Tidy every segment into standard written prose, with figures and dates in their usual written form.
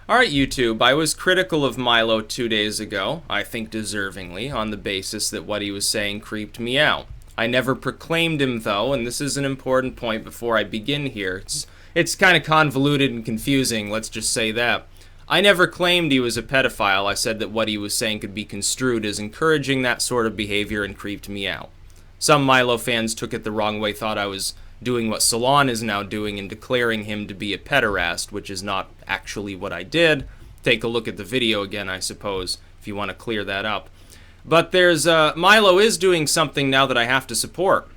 Alright, YouTube, I was critical of Milo 2 days ago, I think deservingly, on the basis that what he was saying creeped me out. I never proclaimed him, though, and this is an important point before I begin here. It's kind of convoluted and confusing, let's just say that. I never claimed he was a pedophile. I said that what he was saying could be construed as encouraging that sort of behavior and creeped me out. Some Milo fans took it the wrong way, thought I was doing what Salon is now doing and declaring him to be a pederast, which is not actually what I did. Take a look at the video again, I suppose, if you want to clear that up. But Milo is doing something now that I have to support,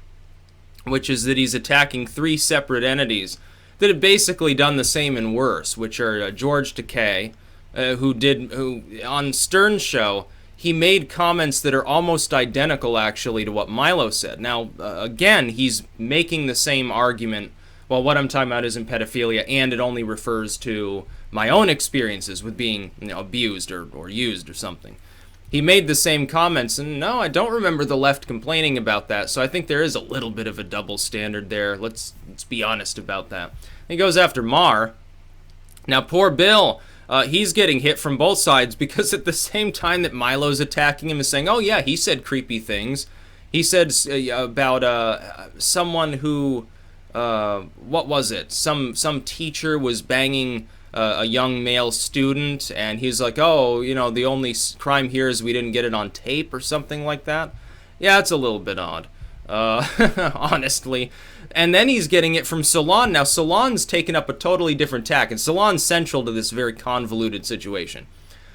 which is that he's attacking three separate entities that have basically done the same and worse, which are George Takei, who on Stern's show, he made comments that are almost identical, actually, to what Milo said. Now, again, he's making the same argument. Well, what I'm talking about isn't pedophilia, and it only refers to my own experiences with being, abused or used or something. He made the same comments, and no, I don't remember the left complaining about that, so I think there is a little bit of a double standard there. Let's be honest about that. He goes after Maher. Now, poor Bill, he's getting hit from both sides because at the same time that Milo's attacking him and saying, oh yeah, he said creepy things. He said about someone who, what was it? Some teacher was banging a young male student, and he's like, oh, the only crime here is we didn't get it on tape or something like that. Yeah, it's a little bit odd, honestly. And then he's getting it from Salon. Now, Salon's taken up a totally different tack, and Salon's central to this very convoluted situation.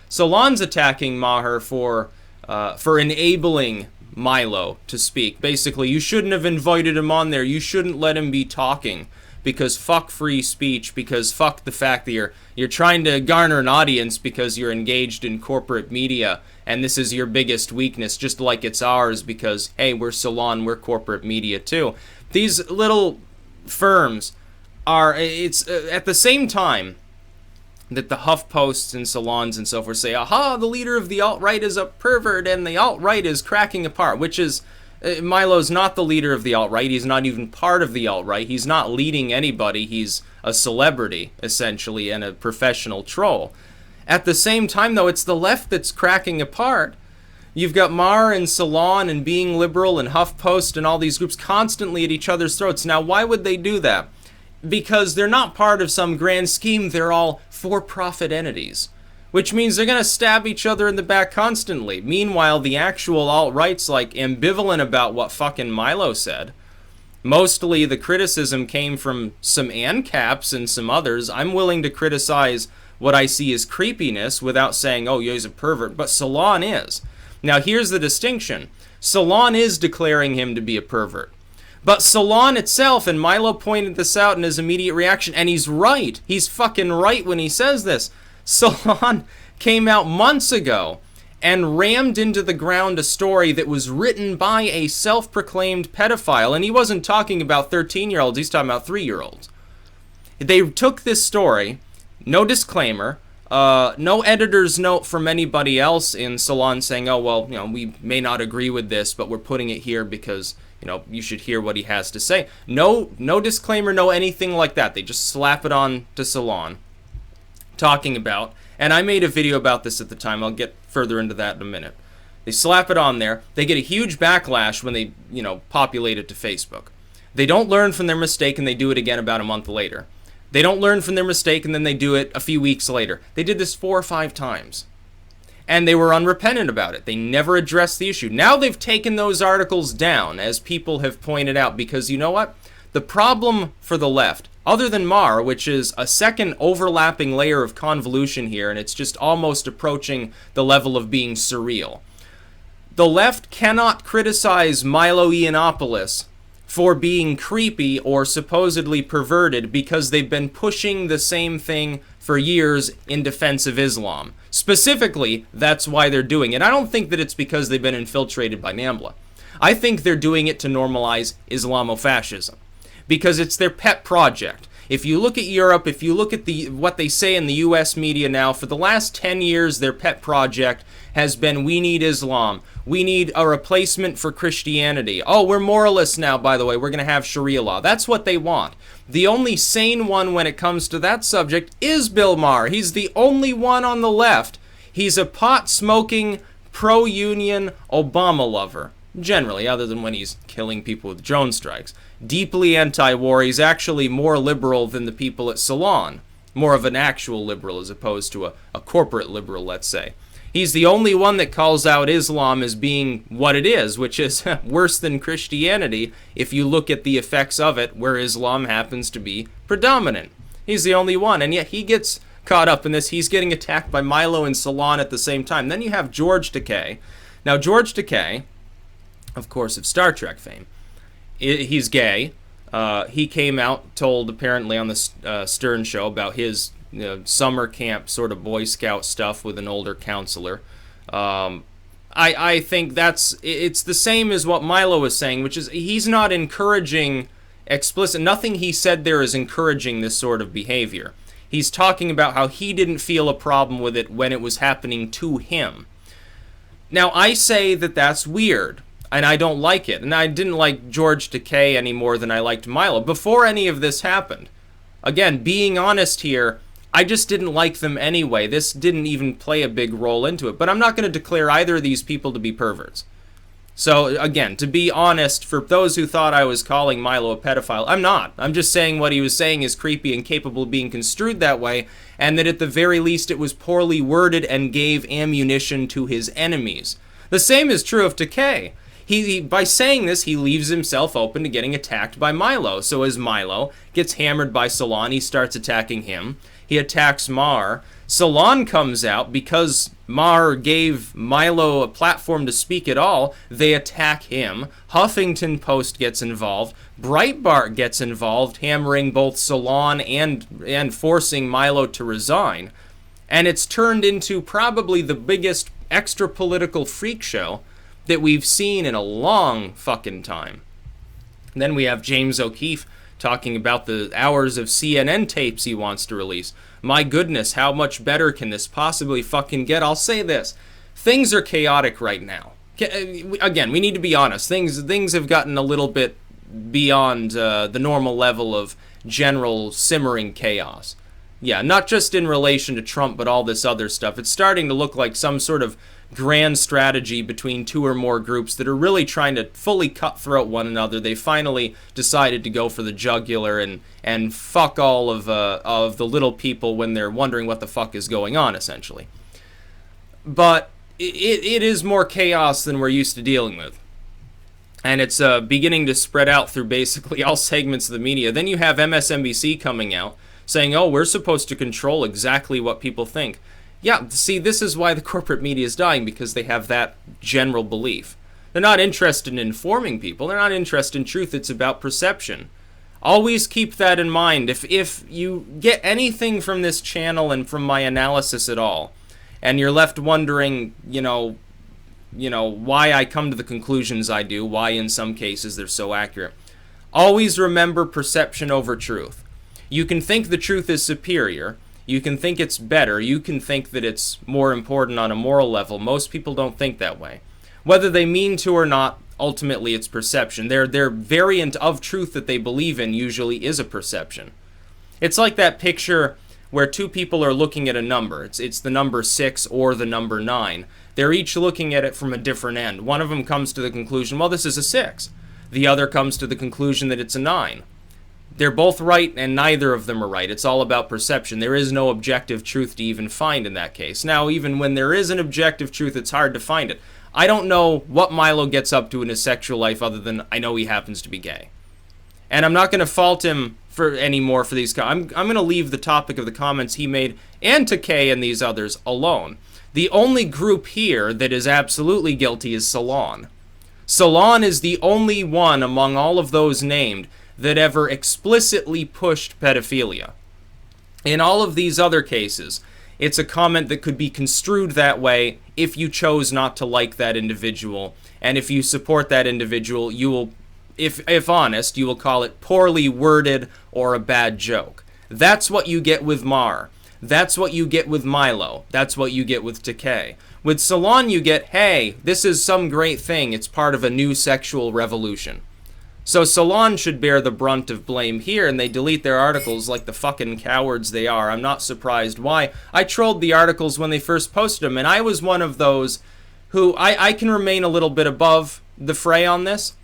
Salon's attacking Maher for enabling Milo to speak. Basically, you shouldn't have invited him on there. You shouldn't let him be talking, because fuck free speech, because fuck the fact that you're trying to garner an audience because you're engaged in corporate media, and this is your biggest weakness, just like it's ours, because, hey, we're Salon, we're corporate media too. These little firms are, it's at the same time that the HuffPosts and Salons and so forth say, aha, the leader of the alt-right is a pervert and the alt-right is cracking apart, which is, Milo's not the leader of the alt-right. He's not even part of the alt-right. He's not leading anybody. He's a celebrity, essentially, and a professional troll. At the same time, though, it's the left that's cracking apart. You've got Maher and Salon and Being Liberal and HuffPost and all these groups constantly at each other's throats. Now, why would they do that? Because they're not part of some grand scheme. They're all for-profit entities, which means they're going to stab each other in the back constantly. Meanwhile, the actual alt-right's like ambivalent about what fucking Milo said. Mostly the criticism came from some ANCAPs and some others. I'm willing to criticize what I see as creepiness without saying, oh, yeah, he's a pervert, but Salon is. Now, here's the distinction. Salon is declaring him to be a pervert. But Salon itself, and Milo pointed this out in his immediate reaction, and he's right. He's fucking right when he says this. Salon came out months ago and rammed into the ground a story that was written by a self-proclaimed pedophile, and he wasn't talking about 13-year-olds, he's talking about 3-year-olds. They took this story, no disclaimer, no editor's note from anybody else in Salon saying, oh, well, we may not agree with this, but we're putting it here because, you should hear what he has to say. No disclaimer, no anything like that. They just slap it on to Salon, talking about, and I made a video about this at the time, I'll get further into that in a minute. They slap it on there, they get a huge backlash when they, populate it to Facebook. They don't learn from their mistake and they do it again about a month later. They don't learn from their mistake and then they do it a few weeks later. They did this 4 or 5 times. And they were unrepentant about it. They never addressed the issue. Now they've taken those articles down, as people have pointed out, because you know what? The problem for the left, other than Maher, which is a second overlapping layer of convolution here, and it's just almost approaching the level of being surreal. The left cannot criticize Milo Yiannopoulos for being creepy or supposedly perverted because they've been pushing the same thing for years in defense of Islam. Specifically, that's why they're doing it. I don't think that it's because they've been infiltrated by NAMBLA. I think they're doing it to normalize Islamofascism, because it's their pet project. If you look at Europe, if you look at what they say in the US media now, for the last 10 years, their pet project has been, we need Islam. We need a replacement for Christianity. Oh, we're moralists now, by the way. We're going to have Sharia law. That's what they want. The only sane one when it comes to that subject is Bill Maher. He's the only one on the left. He's a pot-smoking, pro-union Obama lover. Generally, other than when he's killing people with drone strikes. Deeply anti-war. He's actually more liberal than the people at Salon. More of an actual liberal as opposed to a corporate liberal, let's say. He's the only one that calls out Islam as being what it is, which is worse than Christianity if you look at the effects of it, where Islam happens to be predominant. He's the only one, and yet he gets caught up in this. He's getting attacked by Milo and Salon at the same time. Then you have George Takei. Now, George Takei, of course, of Star Trek fame, he's gay. He came out, told apparently on the Stern Show about his summer camp sort of Boy Scout stuff with an older counselor. I think it's the same as what Milo was saying, which is he's not encouraging explicit, nothing he said there is encouraging this sort of behavior. He's talking about how he didn't feel a problem with it when it was happening to him. Now, I say that that's weird, and I don't like it, and I didn't like George Takei any more than I liked Milo before any of this happened. Again, being honest here, I just didn't like them anyway. This didn't even play a big role into it. But I'm not going to declare either of these people to be perverts. So, again, to be honest, for those who thought I was calling Milo a pedophile, I'm not. I'm just saying what he was saying is creepy and capable of being construed that way, and that at the very least it was poorly worded and gave ammunition to his enemies. The same is true of Takei. By saying this, he leaves himself open to getting attacked by Milo. So as Milo gets hammered by Salon, he starts attacking him. He attacks Maher. Salon comes out because Maher gave Milo a platform to speak at all. They attack him. Huffington Post gets involved. Breitbart gets involved, hammering both Salon and forcing Milo to resign. And it's turned into probably the biggest extra-political freak show that we've seen in a long fucking time. And then we have James O'Keefe talking about the hours of CNN tapes he wants to release. My goodness, how much better can this possibly fucking get? I'll say this. Things are chaotic right now. Again, we need to be honest. Things have gotten a little bit beyond the normal level of general simmering chaos. Yeah, not just in relation to Trump, but all this other stuff. It's starting to look like some sort of grand strategy between two or more groups that are really trying to fully cutthroat one another. They finally decided to go for the jugular and fuck all of the little people when they're wondering what the fuck is going on, essentially. But it is more chaos than we're used to dealing with. And it's beginning to spread out through basically all segments of the media. Then you have MSNBC coming out saying, oh, we're supposed to control exactly what people think. Yeah, see, this is why the corporate media is dying, because they have that general belief. They're not interested in informing people. They're not interested in truth. It's about perception. Always keep that in mind. If you get anything from this channel and from my analysis at all, and you're left wondering, why I come to the conclusions I do, why in some cases they're so accurate, always remember perception over truth. You can think the truth is superior. You can think it's better. You can think that it's more important on a moral level. Most people don't think that way. Whether they mean to or not, ultimately it's perception. Their variant of truth that they believe in usually is a perception. It's like that picture where two people are looking at a number. It's the number 6 or the number 9. They're each looking at it from a different end. One of them comes to the conclusion, well, this is a 6. The other comes to the conclusion that it's a 9. They're both right, and neither of them are right. It's all about perception. There is no objective truth to even find in that case. Now, even when there is an objective truth, it's hard to find it. I don't know what Milo gets up to in his sexual life other than I know he happens to be gay. And I'm not going to fault him anymore for these. I'm going to leave the topic of the comments he made and Takei and these others alone. The only group here that is absolutely guilty is Salon. Salon is the only one among all of those named that ever explicitly pushed pedophilia. In all of these other cases, it's a comment that could be construed that way if you chose not to like that individual, and if you support that individual, you will if honest, you will call it poorly worded or a bad joke. That's what you get with Maher. That's what you get with Milo. That's what you get with Takei. With Salon, you get, hey, this is some great thing. It's part of a new sexual revolution. So Salon should bear the brunt of blame here, and they delete their articles like the fucking cowards they are. I'm not surprised why. I trolled the articles when they first posted them, and I was one of those who I can remain a little bit above the fray on this,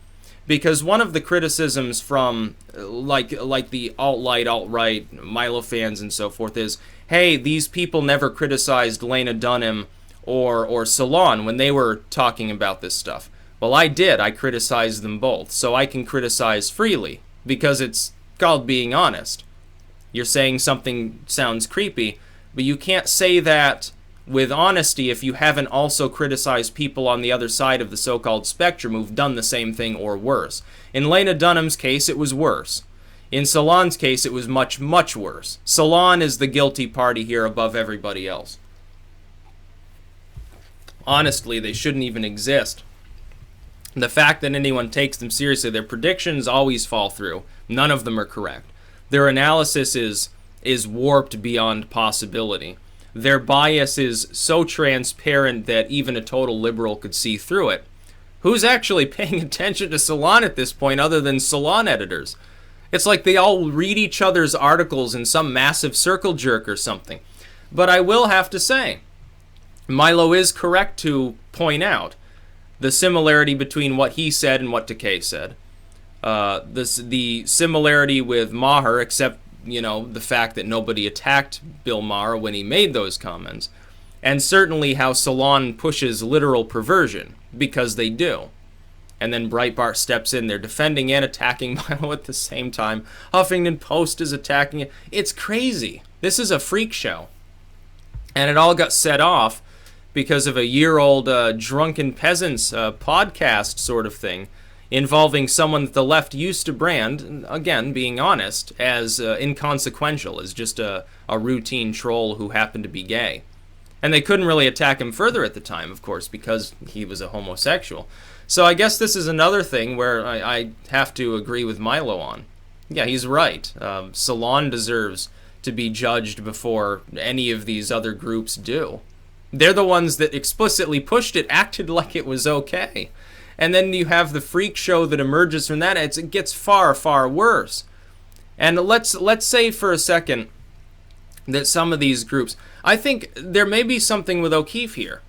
because one of the criticisms from like the alt-right, Milo fans and so forth is, hey, these people never criticized Lena Dunham or Salon when they were talking about this stuff. Well, I did. I criticized them both, so I can criticize freely, because it's called being honest. You're saying something sounds creepy, but you can't say that with honesty if you haven't also criticized people on the other side of the so-called spectrum who've done the same thing or worse. In Lena Dunham's case, it was worse. In Salon's case, it was much, much worse. Salon is the guilty party here above everybody else. Honestly, they shouldn't even exist. The fact that anyone takes them seriously, their predictions always fall through. None of them are correct. Their analysis is warped beyond possibility. Their bias is so transparent that even a total liberal could see through it. Who's actually paying attention to Salon at this point other than Salon editors? It's like they all read each other's articles in some massive circle jerk or something. But I will have to say, Milo is correct to point out the similarity between what he said and what Takei said. The similarity with Maher, except, the fact that nobody attacked Bill Maher when he made those comments. And certainly how Salon pushes literal perversion, because they do. And then Breitbart steps in. They're defending and attacking Milo at the same time. Huffington Post is attacking it. It's crazy. This is a freak show. And it all got set off because of a year-old drunken peasants podcast sort of thing involving someone that the left used to brand, again, being honest, as inconsequential, as just a routine troll who happened to be gay. And they couldn't really attack him further at the time, of course, because he was a homosexual. So I guess this is another thing where I have to agree with Milo on. Yeah, he's right. Salon deserves to be judged before any of these other groups do. They're the ones that explicitly pushed it, acted like it was okay. And then you have the freak show that emerges from that. It gets far, far worse. And let's say for a second that some of these groups, I think there may be something with O'Keefe here.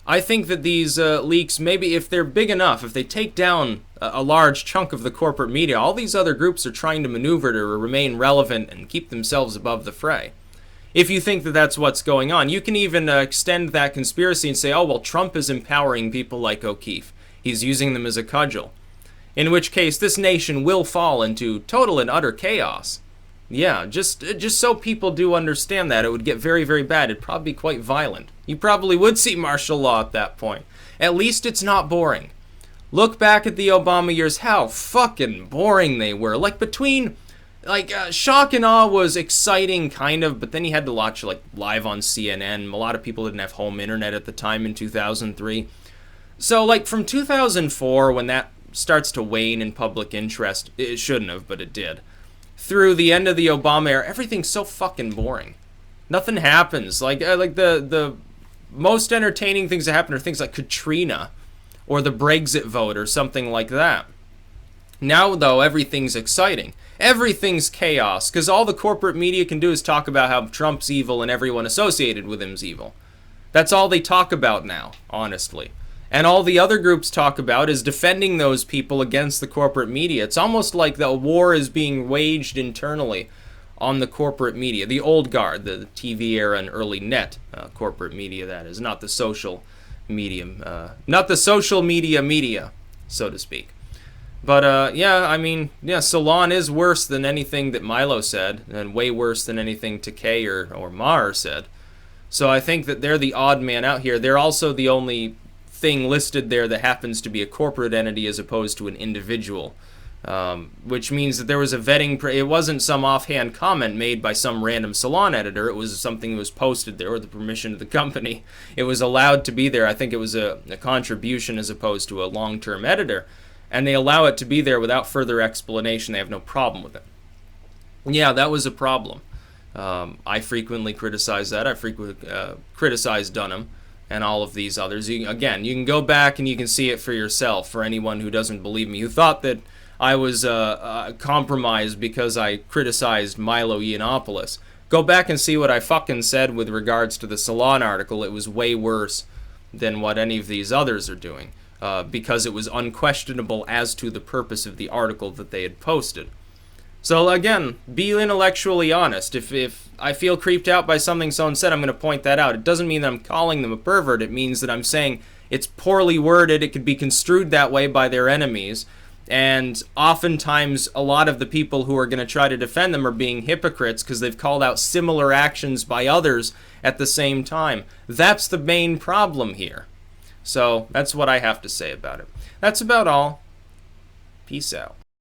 I think that these leaks, maybe if they're big enough, if they take down a large chunk of the corporate media, all these other groups are trying to maneuver to remain relevant and keep themselves above the fray. If you think that that's what's going on, you can even extend that conspiracy and say, oh, well, Trump is empowering people like O'Keefe. He's using them as a cudgel. In which case, this nation will fall into total and utter chaos. Yeah, just so people do understand that, it would get very, very bad. It'd probably be quite violent. You probably would see martial law at that point. At least it's not boring. Look back at the Obama years, how fucking boring they were. Like between... shock and awe was exciting, kind of, but then you had to watch, live on CNN. A lot of people didn't have home internet at the time in 2003. So, from 2004, when that starts to wane in public interest, it shouldn't have, but it did, through the end of the Obama era, everything's so fucking boring. Nothing happens. The most entertaining things that happen are things like Katrina, or the Brexit vote, or something like that. Now, though, everything's exciting. Everything's chaos, because all the corporate media can do is talk about how Trump's evil and everyone associated with him's evil. That's all they talk about now, honestly. And all the other groups talk about is defending those people against the corporate media. It's almost like the war is being waged internally on the corporate media. The old guard, the TV era and early net corporate media, that is. Not the social medium, not the social media, so to speak. But, Salon is worse than anything that Milo said, and way worse than anything Takei or Maher said. So I think that they're the odd man out here. They're also the only thing listed there that happens to be a corporate entity as opposed to an individual, which means that there was a vetting. It wasn't some offhand comment made by some random Salon editor. It was something that was posted there with the permission of the company. It was allowed to be there. I think it was a contribution as opposed to a long-term editor. and they allow it to be there without further explanation. They have no problem with it. Yeah, that was a problem. I frequently criticize that. I frequently criticize Dunham and all of these others. Again, you can go back and you can see it for yourself, for anyone who doesn't believe me, who thought that I was compromised because I criticized Milo Yiannopoulos. Go back and see what I fucking said with regards to the Salon article. It was way worse than what any of these others are doing, because it was unquestionable as to the purpose of the article that they had posted. So again, be intellectually honest. If I feel creeped out by something someone said, I'm going to point that out. It doesn't mean that I'm calling them a pervert. It means that I'm saying it's poorly worded. It could be construed that way by their enemies. And oftentimes, a lot of the people who are going to try to defend them are being hypocrites because they've called out similar actions by others at the same time. That's the main problem here. So that's what I have to say about it. That's about all. Peace out.